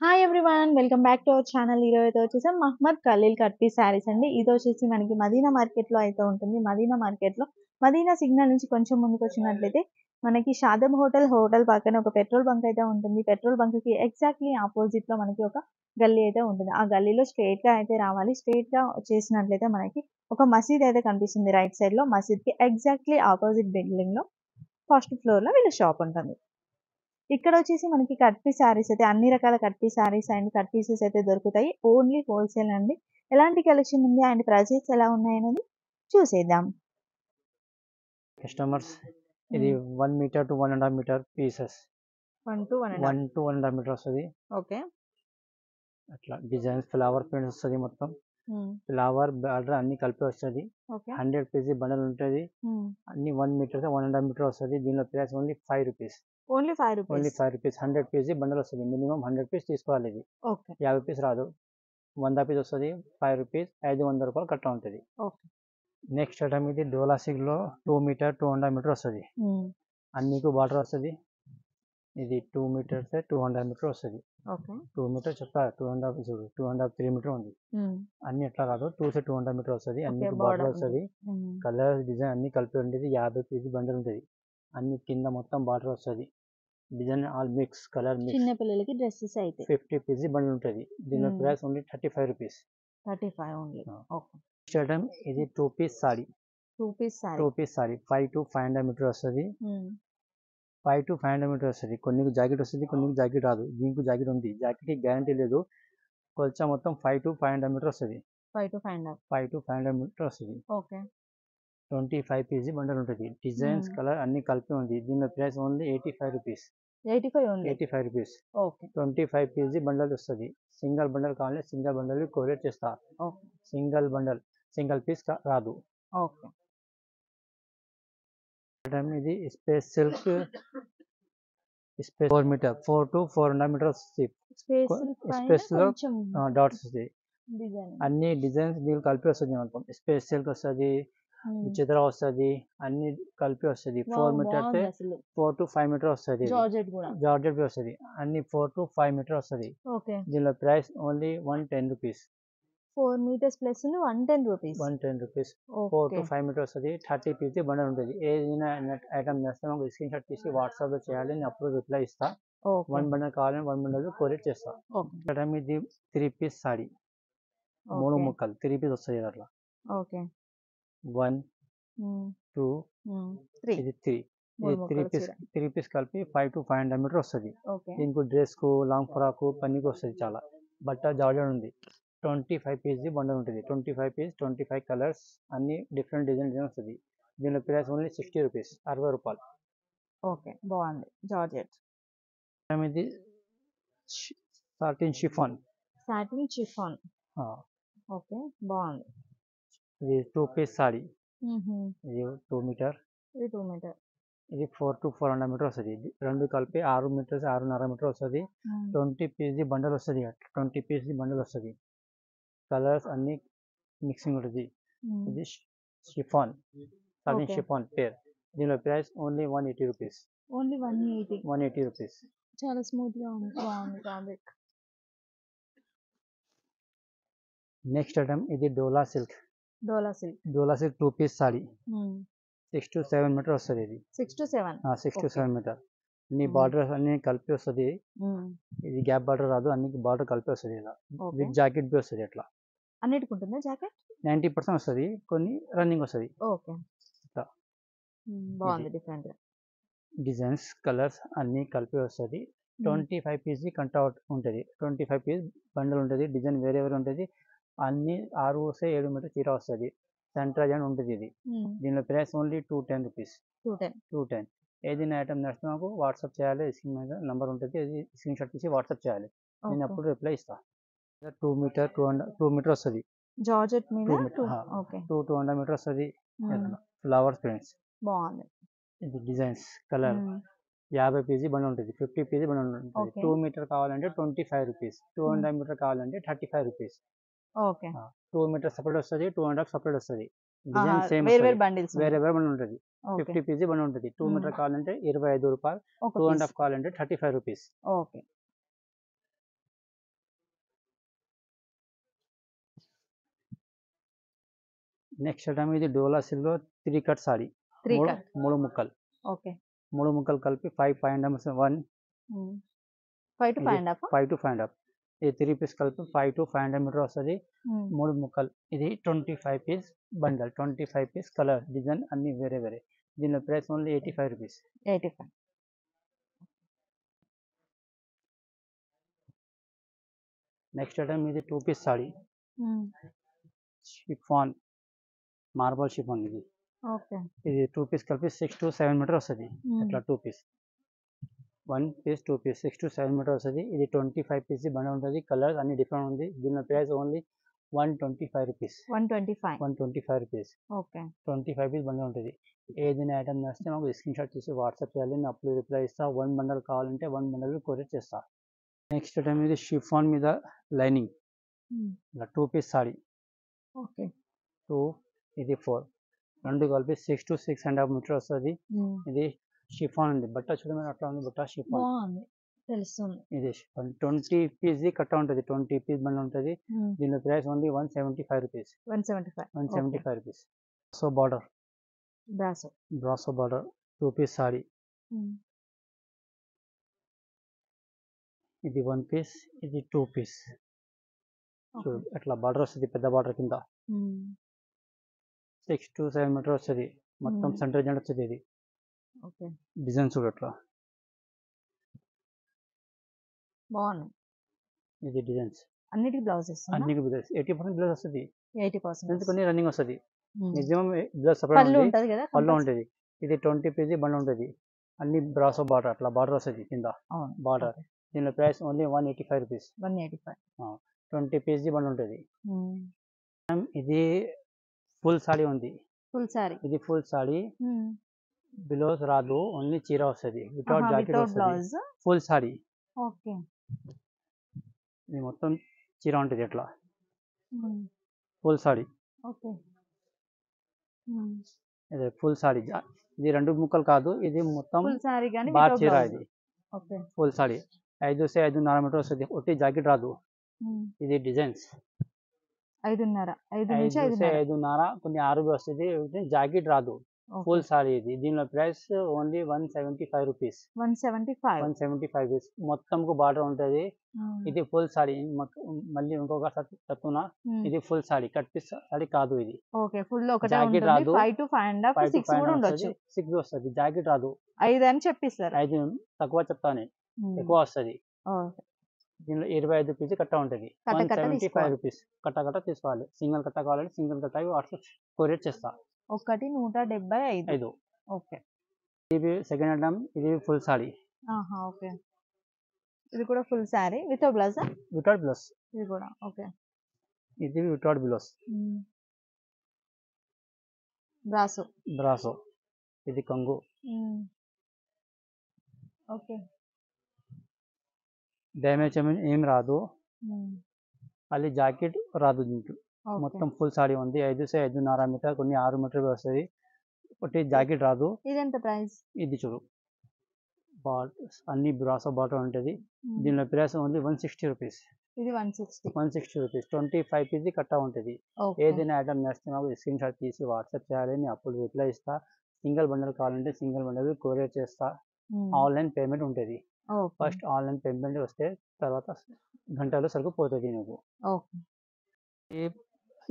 Hi everyone welcome back to our channel. ఈరోజు వచ్చేసి Mohammed Khaleel cut piece saris అండి. ఇది వచ్చేసి మనకి మదీనా మార్కెట్లో అయితే ఉంటుంది. మదీనా మార్కెట్లో మదీనా సిగ్నల్ నుంచి కొంచెం ముందుకు వచ్చినట్లయితే మనకి షాదబ్ హోటల్ పక్కన ఒక పెట్రోల్ బంక్ అయితే ఉంటుంది. పెట్రోల్ బంక్ కి ఎగ్జాక్ట్లీ ఆపోజిట్ లో మనకి ఒక గల్లీ అయితే ఉంటుంది. ఆ గల్లీలో స్ట్రైట్ గా అయితే రావాలి. స్ట్రైట్ గా చేసినట్లయితే మనకి ఒక మసీద్ అయితే కనిపిస్తుంది. రైట్ సైడ్ లో మసీద్ కి ఎగ్జాక్ట్లీ ఆపోజిట్ బిల్డింగ్ లో ఫస్ట్ ఫ్లోర్ లో వీళ్ళ షాప్ ఉంటుంది. ఇక్కడ వచ్చేసి మనకి కట్ పీస్ శారీస్ అయితే అన్ని రకాల cut piece saris and cut pieces అయితే దొరుకుతాయి. ఓన్లీ హోల్సేల్ అండి. ఎలాంటి కలెక్షన్ ఉంది అండ్ ప్రైజెస్ ఎలా ఉన్నాయనేది చూసేద్దాం. కస్టమర్స్ ఇది 1 metre to 1.5 metre pieces 1 to 1.5. 1 to 1.5 metre వస్తుంది. ఓకే. అట్లా డిజైన్స్ ఫ్లవర్ ప్రింట్స్ వస్తుంది. మొత్తం ఫ్లవర్ బార్డర్ అన్ని కలిపి వస్తుంది. 100 పీసీ బండల్ ఉంటుంది. అన్ని 1 మీటర్ 1.5 మీటర్ వస్తుంది. దీనిలో price only 5 rupees. Only 5 rupees. Only 5 rupees. 100 PC bundle వస్తుంది. మినిమం 100 పీస్ తీసుకోవాలి. ఇది 50 పీస్ రాదు. 100 పీస్ వస్తుంది. 5 రూపీస్. 500 రూపాయలు కట్ట ఉంటుంది. నెక్స్ట్ ఐటమ్ ఇది డోలా సిగ్లో 2 మీటర్ 2.5 మీటర్ వస్తుంది. అన్నికి బార్డర్ వస్తుంది. ఇది 2 మీటర్స్ 2.5 మీటర్ వస్తుంది. 2 మీటర్ చెప్తా 2.5 చూడు 2.5 3 మీటర్ ఉంది. అన్ని ఎట్లా కాదు 2 to 2.5 మీటర్ వస్తుంది. అన్నికి బార్డర్ వస్తుంది. కలర్ డిజైన్ అన్ని కలిపి ఉండేది. 50 పీసీ బండల్ ఉంటుంది. అన్ని కింద మొత్తం బార్డర్ వస్తుంది. Design all mix colour mix. చిన్న పిల్లలకి డ్రెస్సెస్ అయితే 50 పీసీ బండల్ ఉంటుంది. దీని price only 35 rupees. 35 only. Okay. Next item ఇది 2 piece sari. 2 piece sari 5 to 500 metre వస్తుంది. 5 to 500 మీటర్ వస్తుంది. కొన్ని జాకెట్ వస్తుంది, కొన్ని జాకెట్ రాదు. దీనికి జాకెట్ ఉంది. జాకెట్కి గ్యారంటీ లేదు. కొల్చా మొత్తం 5 to 500 మీటర్ వస్తుంది. 5 to 500 మీటర్ వస్తుంది. ఓకే. 25 పీసీ బండల్ ఉంటుంది. డిజైన్స్ కలర్ అన్ని కలిపి ఉంది. దీని price only 85 rupees. 85 rupees. Okay. 25 PC bundle వస్తుంది. సింగిల్ బండల్ కావాలి, సింగిల్ బండల్ కొరియర్ చేస్తా. సింగిల్ బండల్ సింగిల్ పీస్ రాదు. ఓకే. ఇది space silk 4 metre 4 to 4.5 metre వస్తుంది. స్పేస్ లో డాట్స్ వస్తుంది. అన్ని డిజైన్స్ దీనికి కలిపి వస్తుంది. మొత్తం స్పేస్ సిల్క్ వస్తుంది, చిత్ర వస్తుంది, అన్ని కలిపి వస్తుంది. 4 మీటర్ 4 to 5 మీటర్ వస్తుంది. జార్జెట్ వస్తుంది. అన్ని 4 to 5 మీటర్ వస్తుంది. దీనిలో price only 110 rupees. 4 meters plus 110 rupees. 110 rupees. 4 to 5 metre వస్తుంది. 30 పీసీ బండల్ ఉంటుంది. ఏదైనా ఐటమ్ చేస్తే మాకు స్క్రీన్ షాట్ తీసి వాట్సాప్ లో చేయాలి. నేను అప్పుడు రిప్లై ఇస్తా. 1 బండల్ కావాలని 1 బండల్ కొరియర్ చేస్తా. ఐటమ్ ఇది 3 పీస్ సారీ 3 ముక్కలు 3 పీస్ వస్తుంది. అట్లా 1 2 3 ఇది 3 3 పీస్ కలిపి 5 to 500 మీటర్ వస్తుంది. దీనికి డ్రెస్ కు లాంగ్ ఫ్రాక్ పనికి వస్తుంది. చాలా బట్ట జార్జెట్ ఉంది. 25 పీసీ బండల్ ఉంటుంది. 25 పీస్ 25 కలర్స్ అన్ని డిఫరెంట్ డిజైన్ వస్తుంది. దీని ప్రైస్ ఓన్లీ 60 రూపీస్. 60 రూపాయలు. ఓకే. బాగుంది. జార్జెట్ ఇది సాటిన్ షిఫాన్. ఓకే. బాగుంది. ఇది 2 పీస్ సారీ. ఇది 2 మీటర్. ఇది 4 to 4.5 మీటర్ వస్తుంది. రెండు కలిపి 6 మీటర్స్ 6.5 మీటర్ వస్తుంది. 20 పీసీ బండల్ వస్తుంది. 20 పీసీ బండల్ వస్తుంది. కలర్స్ అన్ని మిక్సింగ్ ఉంటుంది. ఇది షిఫాన్ సాటిన్ షిఫాన్ పేర్. దీనిలో ప్రైస్ ఓన్లీ 180 రూపీస్. 180 రూపీస్. చాలా స్మూత్ గా ఉంది. బాగుంది ఫ్యాబ్రిక్. నెక్స్ట్ ఐటమ్ ఇది Dola silk 2 piece sari 6 to 7 metre వస్తుంది. ఇది 6 to 7 మీటర్. అన్ని బార్డర్స్ అన్ని కలిపి వస్తుంది. ఇది గ్యాప్ బార్డర్ రాదు. అన్ని బార్డర్ కలిపి వస్తుంది. ఇలా విత్ జాకెట్ బి వస్తుంది. అట్లా అన్నిటికి ఉంటుందా జాకెట్? 90% వస్తుంది. కొన్ని రన్నింగ్ వస్తుంది. ఓకే. బాగుంది. డిఫరెంట్ డిజైన్స్ కలర్స్ అన్ని కలిపి వస్తుంది. 25 పీసీ కంటౌట్ ఉంటుంది. 25 పీస్ బండల్ ఉంటుంది. డిజైన్ వేరే ఉంటుంది. అన్ని 6 వస్తే 7 మీటర్ చీర వస్తుంది. సెంటర్ జాయిన్ ఉంటుంది. ఇది దీనిలో ప్రైస్ ఓన్లీ 210 రూపీస్. 210. ఏదైనా ఐటమ్ నచ్చితే మాకు వాట్సాప్ చేయాలి. స్క్రీన్ మీద నంబర్ ఉంటుంది. అది స్క్రీన్ షాట్ తీసి వాట్సాప్ చేయాలి. నేను అప్పుడు రిప్లై ఇస్తా. 2 మీటర్ 2 మీటర్ వస్తుంది. జార్జెట్ మీద 2 to 1.5 మీటర్ వస్తుంది. ఫ్లవర్స్ ప్రింట్స్ బాగుంది. ఇది డిజైన్స్ కలర్ 50 పీసీ బండల్ ఉంటుంది. 50 పీసీ బండల్ ఉంటుంది. 2 మీటర్ కావాలంటే 25 రూపీస్. 2.5 మీటర్ కావాలంటే 35 రూపీస్. 2 మీటర్ సపరేట్ వస్తుంది. 2.5 సపరేట్ వస్తుంది. డిజైన్ సేమ్ వేరే బండల్ ఉంటుంది. 50 పీసీ బండల్ ఉంటుంది. 2 మీటర్ కావాలంటే 25 రూపాయలు. 2.5 కావాలంటే 35 రూపీస్. ఓకే. నెక్స్ట్ ఐటమ్ ఇది డోలా సిల్క్ లో 3 కట్ సారీ. 3 కట్. 3 ముక్కలు. ఓకే. 3 ముక్కలు కలిపి 5 1 5 to 5.5. 5 to 5.5. ఇది 3 పీస్ కలిపి 5 to 500 మీటర్ వస్తుంది. 3 ముక్కలు. ఇది 25 piece bundle. 25 piece colour design అన్ని వేరే వేరే. దీని price only 85 rupees. 85. Next item ఇది 2 piece sari. Chiffon marble chiffon ఇది. ఓకే. ఇది 2 పీస్ కలిపి 6 to 7 మీటర్ వస్తుంది. అట్లా 2 piece. 1 piece 2 piece 6 to 7 metre వస్తుంది. ఇది 25 పీస్ బండల్ ఉంటుంది. కలర్ అన్ని డిఫరెంట్ ఉంది. దీని price only 125 rupees. 125 rupees. Okay. 25 piece bundle ఉంటుంది. ఏదైనా ఐటమ్ నచ్చితే మాకు స్క్రీన్ షాట్ తీసి వాట్సాప్ చేయాలి. నేను అప్పుడు రిప్లై ఇస్తా. 1 బండల్ కావాలంటే 1 బండల్ కొరియర్ చేస్తా. నెక్స్ట్ ఐటమ్ ఇది షిఫాన్ మీద లైనింగ్. ఇలా 2 పీస్ సారీ. ఓకే. 2 ఇది 4 రెండు కలిపి 6 to 6.5 మీటర్ వస్తుంది. ఇది షిఫాన్ ఉంది. బట్ట చూడమని అట్లా ఉంది. బట్ట షిఫాన్ తెలుస్తుంది. ఇది షిఫాన్ 20 పీస్ కట్ట ఉంటుంది. 20 పీస్ బండల్ ఉంటుంది. దీని price only 175 rupees. 175 rupees. So border brasso border 2 piece sari. ఇది 1 పీస్ ఇది 2 పీస్. చూడు అట్లా బార్డర్ వస్తుంది. పెద్ద బార్డర్ కింద 6 to 7 మీటర్ వస్తుంది. మొత్తం సెంటర్ జెంట్ వస్తుంది. ఇది డిజైన్ చూడు అట్లా బాగుంది. ఇది డిజైన్స్ అన్నిటికి బ్లౌజెస్. అన్నిటికి బ్లౌజ్ 80% బ్లౌజ్ వస్తుంది. 80% కొన్ని రన్నింగ్ వస్తుంది. నిజం బ్లౌజ్ సపరేట్ ఉంటుంది కదా, పళ్ళు ఉంటుంది. ఇది 20 పీస్ బండల్ ఉంటుంది. అన్ని బ్రాసో బార్డర్ అట్లా బార్డర్ వస్తుంది కింద బార్డర్. దీని price only 185 rupees. 20 piece bundle ఉంటుంది. ఇది ఫుల్ సారీ ఉంది. ఇది ఫుల్ సారీ. బ్లౌజ్ రాదు, ఓన్లీ చీర వస్తుంది. వితౌట్ జాకెట్ వస్తుంది. ఫుల్ సారీ. ఓకే. ఇది మొత్తం చీర ఉంటుంది. ఎట్లా ఫుల్ సారీ. ఓకే. ఇది ఫుల్ సారీ. ఇది 2 ముక్కలు కాదు, ఇది మొత్తం ఫుల్ సారీ గాని బార్ చీర. ఇది okay. Full sari 5 to 5.5 metre వస్తుంది. ఒట్టి జాకెట్ రాదు. ఇది డిజైన్స్ 5.5 కొన్ని 6 వస్తుంది. జాకెట్ రాదు. ఫుల్ సారీ ఇది. దీనిలో ప్రైస్ ఓన్లీ 175 రూపీస్. 175 రూపీస్. మొత్తంకు బార్డర్ ఉంటుంది. ఇది ఫుల్ సారీ. మళ్ళీ ఇంకొక చెప్తున్నా, ఇది full sari. Cut piece sari కాదు ఇది. ఓకే. ఫుల్ ఒకటే జాకెట్ ఉంటుంది. రాదు. 5 to 5.5 6 కూడా ఉండొచ్చు. 6 వస్తుంది. జాకెట్ రాదు. 5 అని చెప్పిస్తారు. 5 తక్కువ చెప్తాను, ఎక్కువ వస్తుంది. దీనిలో 25 పీస్ కట్ట ఉంటుంది. 175 రూపీస్. కట్ట తీసుకోవాలి. సింగిల్ కట్ట కావాలంటే సింగిల్ కట్ట వాట్సాప్ కొరియర్ చేస్తా. ఒకటి 175. ఓకే. ఇది సెకండ్ ఐటమ్. ఇది ఫుల్ సారీ. ఓకే. ఇది కూడా full sorry without blouse. Without blouse. ఇది కూడా ఓకే. ఇది వితౌట్ బ్లౌజ్. బ్రాసో. ఇది కంగు. ఓకే. డ్యామేజ్ ఏం రాదు. మళ్ళీ జాకెట్ రాదు. దీంట్లో మొత్తం ఫుల్ సారీ ఉంది. 5 to 5.5 మీటర్ కొన్ని 6 మీటర్ వస్తుంది. ఒకటి జాకెట్ రాదు. ఇది ఎంత ప్రైస్? ఇది చూడు అన్ని బ్రాసో బాటర్ ఉంటుంది. దీనిలో ప్రైస్ ఓన్లీ 160 రూపీస్. ఇది 160 రూపీస్. 25 పీస్ కట్ట ఉంటుంది. ఏదైనా ఐటమ్ నచ్చితే మాకు స్క్రీన్ షాట్ తీసి వాట్సాప్ చేయాలి. నేను అప్పుడు రిప్లై ఇస్తా. సింగిల్ బండల్ కావాలంటే సింగిల్ బండల్ కొరియర్ చేస్తా. ఆన్లైన్ పేమెంట్ ఉంటుంది. ఫస్ట్ ఆన్లైన్ పేమెంట్ వస్తే తర్వాత గంటలో సరిపోతుంది నువ్వు.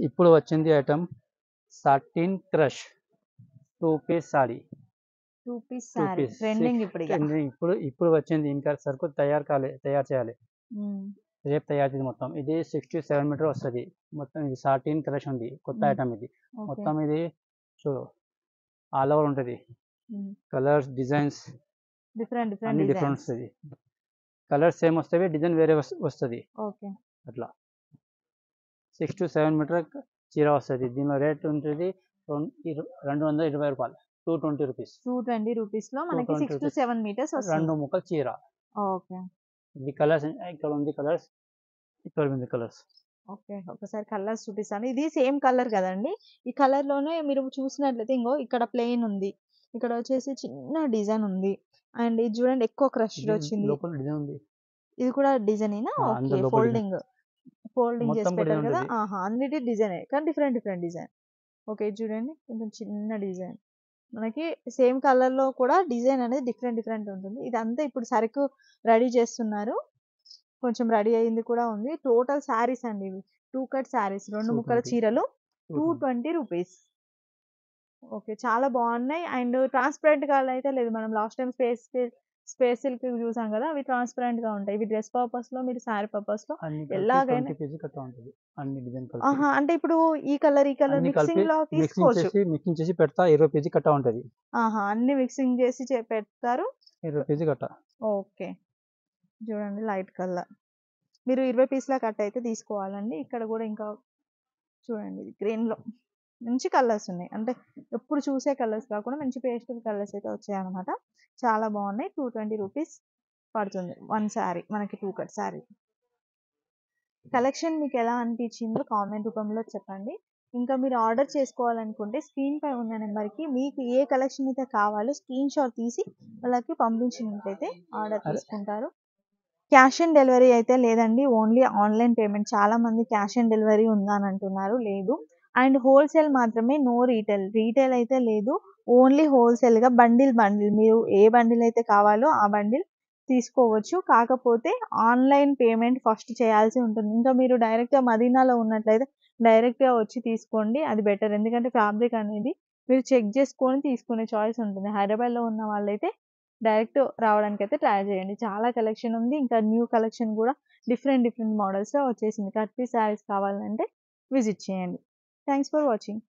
ఇప్పుడు వచ్చింది item satin crush 2 piece sari. 2 piece sari trending ఇప్పుడు వచ్చింది. ఇంకా సరుకు తయారు చేయాలి. రేపు తయారు చేసి మొత్తం. ఇది 6 to 7 మీటర్ వస్తుంది. మొత్తం ఇది సాటిన్ క్రష్ ఉంది. కొత్త ఐటమ్ ఇది. మొత్తం ఇది చూడు ఆల్ ఓవర్ ఉంటుంది. కలర్స్ డిజైన్స్ డిఫరెంట్ వస్తుంది. కలర్ సేమ్ వస్తాయి, డిజైన్ వేరే వస్తుంది. అట్లా 6 to 7 మీటర్ చీర వస్తుంది. దీనిలో రేట్ ఉంటుంది 220 రూపాయలు. 220 రూపీస్. 220 రూపీస్ లో మనకి 6 to 7 మీటర్స్ వస్తుంది. 2 ముక్కల చీర. ఓకే. ఇది కలర్స్ ఇక్కడ ఉంది. కలర్స్ ఇక్కడ ఉంది. Colours okay. ఒకసారి కలర్స్ చూపిస్తాను. ఇది సేమ్ కలర్ కదండి. ఈ కలర్ లోనే మీరు చూసినట్లయితే ఇంకో ఇక్కడ ప్లెయిన్ ఉంది. ఇక్కడ వచ్చేసి చిన్న డిజైన్ ఉంది. అండ్ ఇది చూడండి ఎక్కువ క్రష్ వచ్చింది. లోపల డిజైన్ ఉంది. ఇది కూడా డిజైన్ ఏనా? ఓకే. ఫోల్డింగ్ చేసి పెట్టారు కదా. అన్నిటి డిజైన్ కానీ డిఫరెంట్ డిజైన్. ఓకే. చూడండి కొంచెం చిన్న డిజైన్. మనకి సేమ్ కలర్‌లో కూడా డిజైన్ అనేది డిఫరెంట్ ఉంటుంది. ఇదంతా ఇప్పుడు సరుకు రెడీ చేస్తున్నారు. కొంచెం రెడీ అయింది కూడా ఉంది. టోటల్ శారీస్ అండి ఇవి. 2 కట్ శారీస్ 2 ముక్కల 220. చీరలు 220 రూపీస్. ఓకే. చాలా బాగున్నాయి. అండ్ ట్రాన్స్‌పరెంట్‌గా అయితే లేదు. మనం లాస్ట్ టైమ్ స్పేస్ సిల్క్ చూసాం కదా! అవి ట్రాన్స్‌పరెంట్‌గా ఉంటాయి. ఇవి డ్రెస్ పర్పస్‌లో మీరు శారీ పర్పస్‌లో అన్ని కలిపి ఎలాగైనా 20 కేజీ కట్టా ఉంటది. అన్ని డిజైన్ కలిపి. ఆహా! అంటే ఇప్పుడు ఈ కలర్ అన్ని కలిపి మిక్సింగ్‌లో తీసుకోవచ్చు. మిక్సింగ్ చేసి పెడతా 20 కేజీ కట్టా ఉంటది. ఆహా! అన్ని మిక్సింగ్ చేసి పెడతారు. 20 కేజీ కట్టా. ఓకే. చూడండి లైట్ కలర్. మీరు 20 పీస్‌ల కట్ అయితే తీసుకోవాలండి. ఇక్కడ కూడా ఇంకా చూడండి ఇది గ్రీన్‌లో మంచి కలర్స్ ఉన్నాయి. అంటే ఎప్పుడు చూసే కలర్స్ కాకుండా మంచి పేస్టల్ కలర్స్ అయితే వచ్చాయన్నమాట. చాలా బాగున్నాయి. 220 రూపీస్ పడుతుంది. 1 శారీ మనకి 2 కట్ శారీ. కలెక్షన్ మీకు ఎలా అనిపించిందో కామెంట్ రూపంలో చెప్పండి. ఇంకా మీరు ఆర్డర్ చేసుకోవాలనుకుంటే స్క్రీన్ పై ఉన్న నెంబర్‌కి మీకు ఏ కలెక్షన్ అయితే కావాలో స్క్రీన్ షాట్ తీసి వాళ్ళకి పంపించినట్లయితే ఆర్డర్ తీసుకుంటారు. క్యాష్ ఆన్ డెలివరీ అయితే లేదండి. Only online payment. చాలామంది క్యాష్ ఆన్ డెలివరీ ఉందని అంటున్నారు. లేదు. అండ్ హోల్‌సేల్ మాత్రమే. No retail. రీటైల్ అయితే లేదు. ఓన్లీ హోల్‌సేల్‌గా బండిల్ మీరు ఏ బండిల్ అయితే కావాలో ఆ బండిల్ తీసుకోవచ్చు. కాకపోతే ఆన్‌లైన్ పేమెంట్ ఫస్ట్ చేయాల్సి ఉంటుంది. ఇంకా మీరు డైరెక్ట్‌గా మదీనాలో ఉన్నట్లయితే డైరెక్ట్‌గా వచ్చి తీసుకోండి. అది బెటర్. ఎందుకంటే ఫ్యాబ్రిక్ అనేది మీరు చెక్ చేసుకొని తీసుకునే చాయిస్ ఉంటుంది. హైదరాబాద్‌లో ఉన్న వాళ్ళైతే డైరెక్ట్ రావడానికైతే ట్రై చేయండి. చాలా కలెక్షన్ ఉంది. ఇంకా న్యూ కలెక్షన్ కూడా డిఫరెంట్ మోడల్స్‌లో వచ్చేసింది. కట్ పీస్ శారీస్ కావాలంటే విజిట్ చేయండి. Thanks for watching.